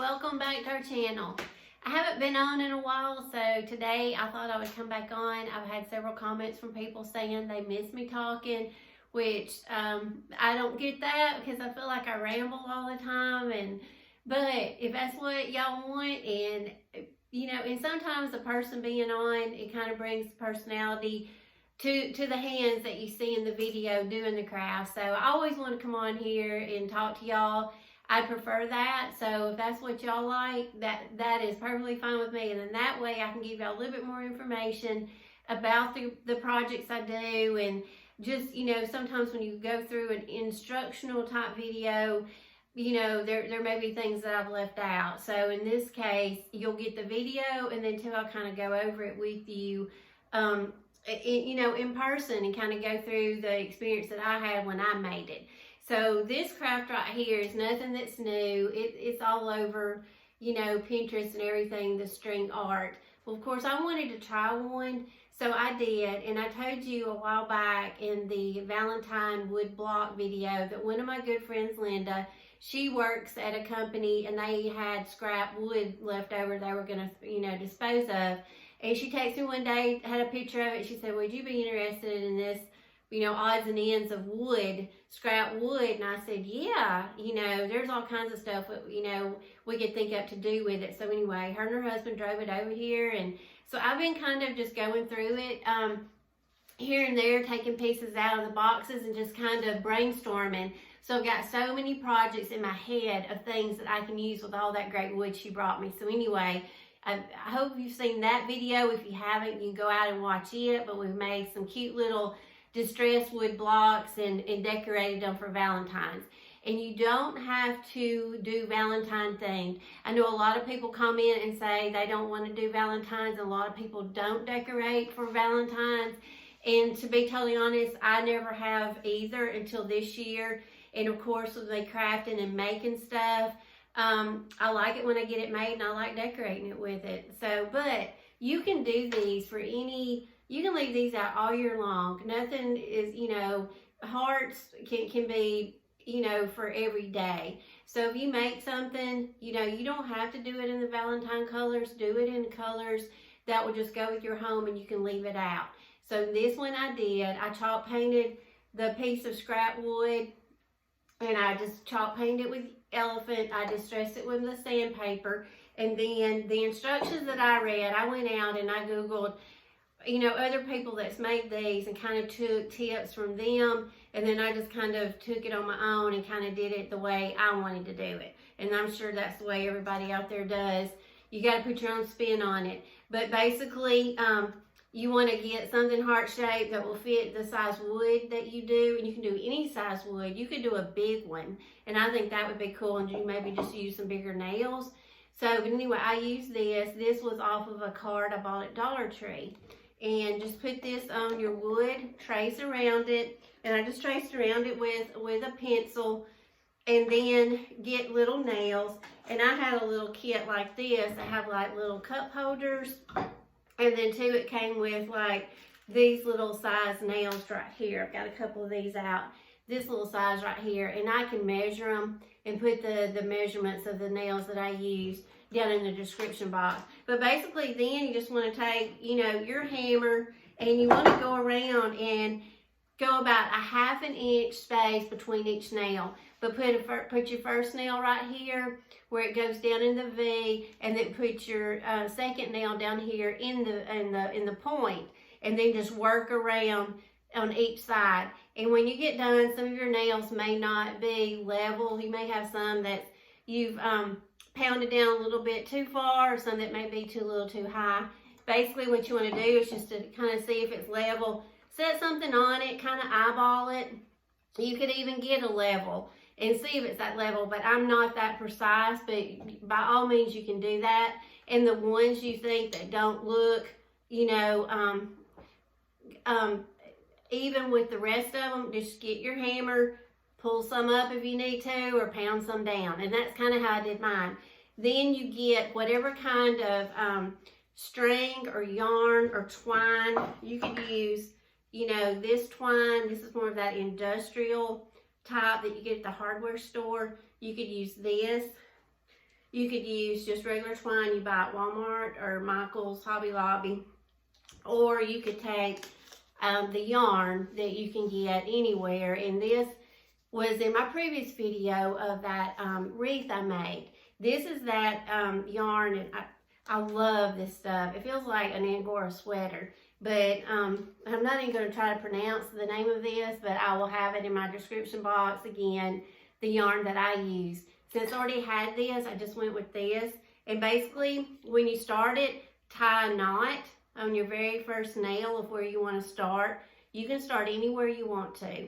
welcome back to our channel. I haven't been on in a while, so today I thought I would come back on. I've had several comments from people saying they miss me talking, which I don't get that because I feel like I ramble all the time. But if that's what y'all want, and and sometimes the person being on, it kind of brings personality to the hands that you see in the video doing the craft. So I always want to come on here and talk to y'all. I prefer that. So if that's what y'all like, that is perfectly fine with me. And then that way I can give y'all a little bit more information about the projects I do. And just, sometimes when you go through an instructional type video, there may be things that I've left out. So in this case, you'll get the video, and then I'll kind of go over it with you, in person, and kind of go through the experience that I had when I made it. So this craft right here is nothing that's new. It's all over, Pinterest and everything, the string art. Well, of course, I wanted to try one, so I did. And I told you a while back in the Valentine wood block video that one of my good friends, Linda, she works at a company, and they had scrap wood left over they were going to, dispose of. And she texted me one day, had a picture of it. She said, would you be interested in this, odds and ends of wood, scrap wood? And I said, yeah, there's all kinds of stuff, we could think up to do with it. So anyway, her and her husband drove it over here. And so I've been kind of just going through it here and there, taking pieces out of the boxes and just kind of brainstorming. So I've got so many projects in my head of things that I can use with all that great wood she brought me. So anyway, I hope you've seen that video. If you haven't, you can go out and watch it. But we've made some cute little distressed wood blocks and decorated them for Valentine's. And you don't have to do Valentine themed. I know a lot of people comment and say they don't want to do Valentine's. A lot of people don't decorate for Valentine's. And to be totally honest, I never have either until this year. And of course, with me crafting and making stuff, I like it when I get it made, and I like decorating it with it. So, but you can do these for any, you can leave these out all year long. Nothing is, hearts can be, for every day. So if you make something, you don't have to do it in the Valentine colors. Do it in colors that will just go with your home, and you can leave it out. So this one I did. I chalk painted the piece of scrap wood, and I just chalk painted it with elephant. I distressed it with the sandpaper. And then the instructions that I read, I went out and I Googled, other people that's made these and kind of took tips from them. And then I just kind of took it on my own and kind of did it the way I wanted to do it. And I'm sure that's the way everybody out there does. You got to put your own spin on it. But basically, you want to get something heart-shaped that will fit the size wood that you do. And you can do any size wood. You could do a big one. And I think that would be cool. And you maybe just use some bigger nails. So, but anyway, I used this. This was off of a card I bought at Dollar Tree. And just put this on your wood, trace around it. And I just traced around it with a pencil. And then get little nails. And I had a little kit like this. I have like little cup holders. And then too, it came with like these little size nails right here. I've got a couple of these out. This little size right here. And I can measure them and put the measurements of the nails that I use down in the description box. But basically then you just want to take, your hammer, and you want to go around and go about a ½ inch space between each nail. But put your first nail right here where it goes down in the V, and then put your second nail down here in the point, and then just work around on each side. And when you get done, some of your nails may not be level. You may have some that you've pounded down a little bit too far, or some that may be a little too high. Basically what you want to do is just to kind of see if it's level. Set something on it, kind of eyeball it. You could even get a level and see if it's that level, but I'm not that precise, but by all means you can do that. And the ones you think that don't look, even with the rest of them, just get your hammer, pull some up if you need to, or pound some down. And that's kind of how I did mine. Then you get whatever kind of string or yarn or twine. You could use, this twine. This is more of that industrial type that you get at the hardware store. You could use this. You could use just regular twine you buy at Walmart or Michael's, Hobby Lobby, or you could take the yarn that you can get anywhere. And this was in my previous video of that wreath I made. This is that yarn, and I love this stuff. It feels like an Angora sweater, but I'm not even going to try to pronounce the name of this, but I will have it in my description box again, the yarn that I use. Since I already had this, I just went with this. And basically, when you start it, tie a knot on your very first nail of where you want to start. You can start anywhere you want to.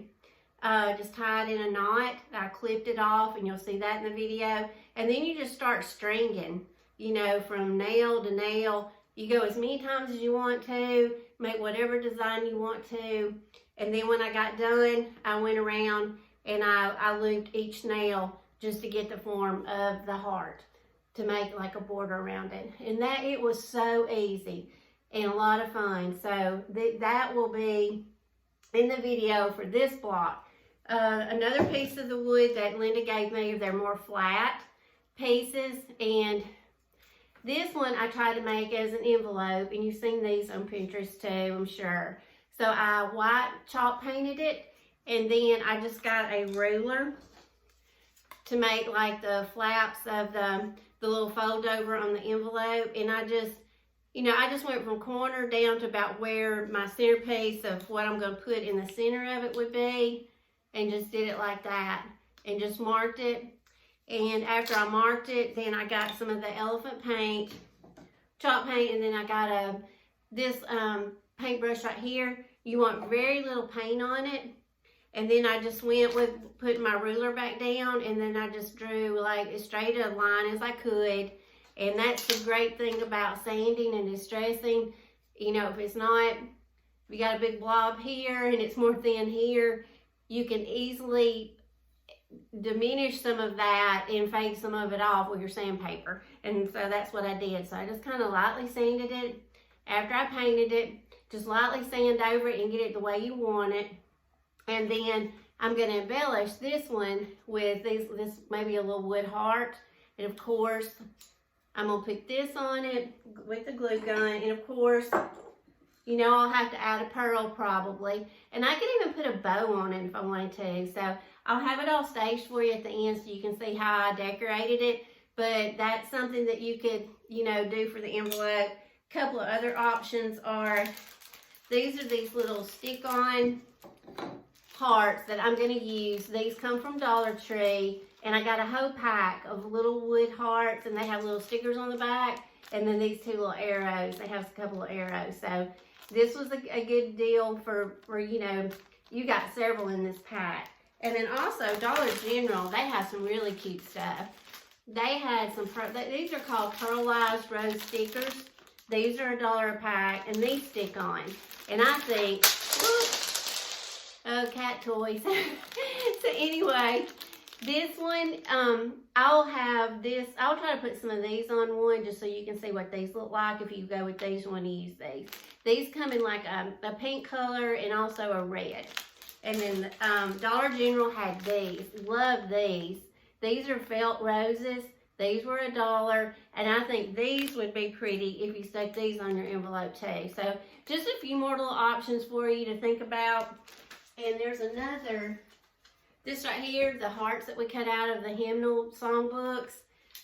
Just tie it in a knot. I clipped it off, and you'll see that in the video. And then you just start stringing, you know, from nail to nail. You go as many times as you want to, make whatever design you want to. And then when I got done, I went around and I looped each nail just to get the form of the heart, to make like a border around it. And that, it was so easy and a lot of fun. So that will be in the video for this block. Another piece of the wood that Linda gave me, they're more flat pieces, and this one I tried to make as an envelope, and you've seen these on Pinterest too, I'm sure. So I white chalk painted it, and then I just got a ruler to make like the flaps of the little fold over on the envelope. And I just, you know, I just went from corner down to about where my centerpiece of what I'm going to put in the center of it would be, and just did it like that and just marked it. And after I marked it, then I got some of the elephant paint, chalk paint, and then I got this paintbrush right here. You want very little paint on it. And then I just went with putting my ruler back down, and then I just drew like as straight a line as I could. And that's the great thing about sanding and distressing. You know, if you got a big blob here and it's more thin here, you can easily diminish some of that and fade some of it off with your sandpaper. And so that's what I did. So I just kind of lightly sanded it after I painted it. Just lightly sand over it and get it the way you want it. And then I'm going to embellish this one with this maybe a little wood heart. And of course, I'm going to put this on it with the glue gun. And of course, you know, I'll have to add a pearl probably. And I can even put a bow on it if I wanted to. So I'll have it all staged for you at the end so you can see how I decorated it. But that's something that you could, you know, do for the envelope. A couple of other options are, these are these little stick-on hearts that I'm going to use. These come from Dollar Tree, and I got a whole pack of little wood hearts, and they have little stickers on the back, and then these two little arrows. They have a couple of arrows. So this was a good deal for, you know, you got several in this pack. And then also Dollar General, they have some really cute stuff. They had some, these are called pearlized rose stickers. These are $1 a pack, and these stick on. And I think, oh, cat toys. So anyway, this one, I'll try to put some of these on one just so you can see what these look like if you go with these, you want to use these. These come in like a pink color and also a red. And then Dollar General had these. Love these. These are felt roses. These were $1, and I think these would be pretty if you stuck these on your envelope too. So just a few more little options for you to think about. And there's another, this right here, the hearts that we cut out of the hymnal songbooks.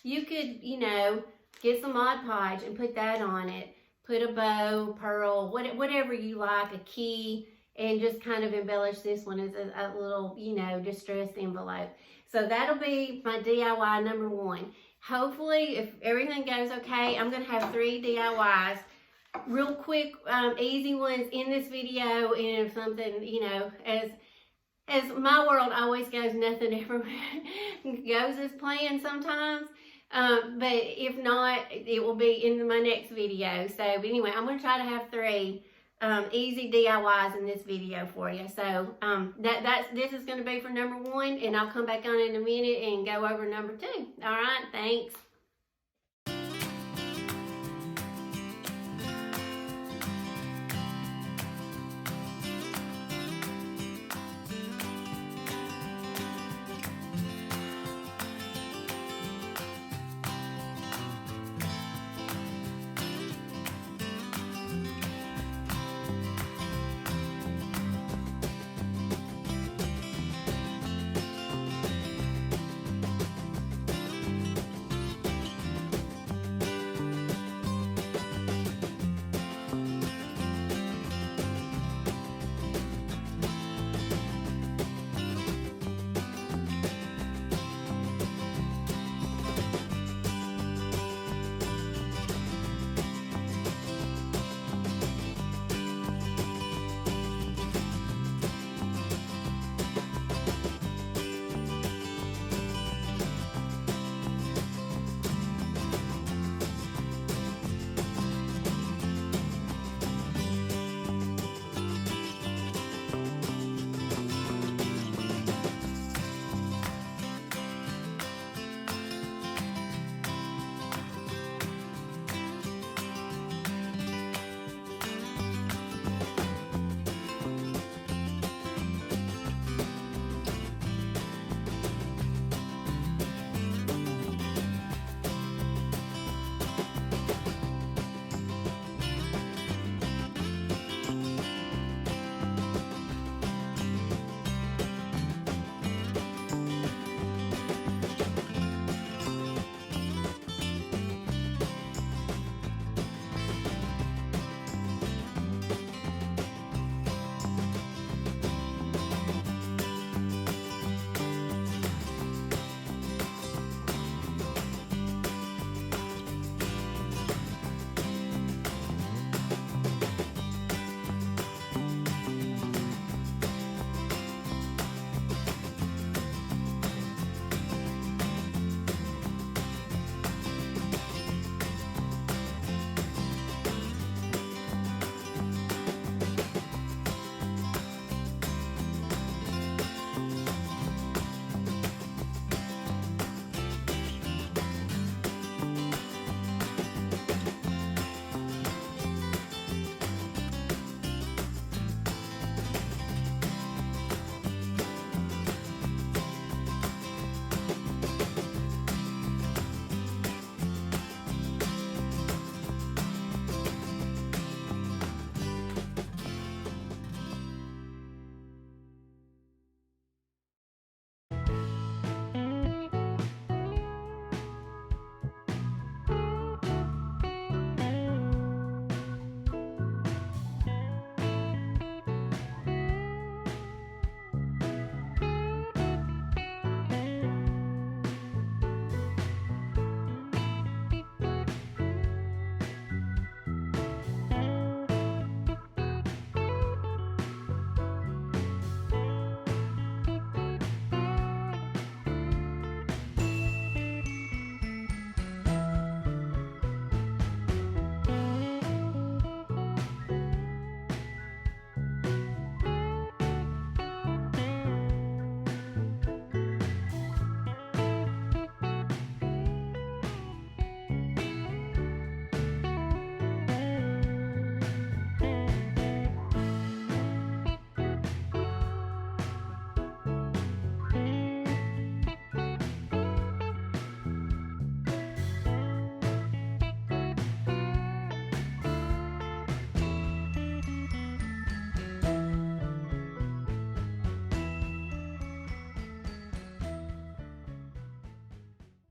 You could, you know, get some Mod Podge and put that on it. Put a bow, pearl, whatever you like, a key, and just kind of embellish this one as a little, you know, distressed envelope. So that'll be my DIY number 1. Hopefully, if everything goes okay, I'm going to have 3 DIYs. Real quick, easy ones in this video, and if something, you know, as my world always goes, nothing ever goes as planned sometimes. But if not, it will be in my next video. So anyway, I'm going to try to have 3 easy DIYs in this video for you. So this is going to be for number 1, and I'll come back on in a minute and go over number 2. All right, thanks.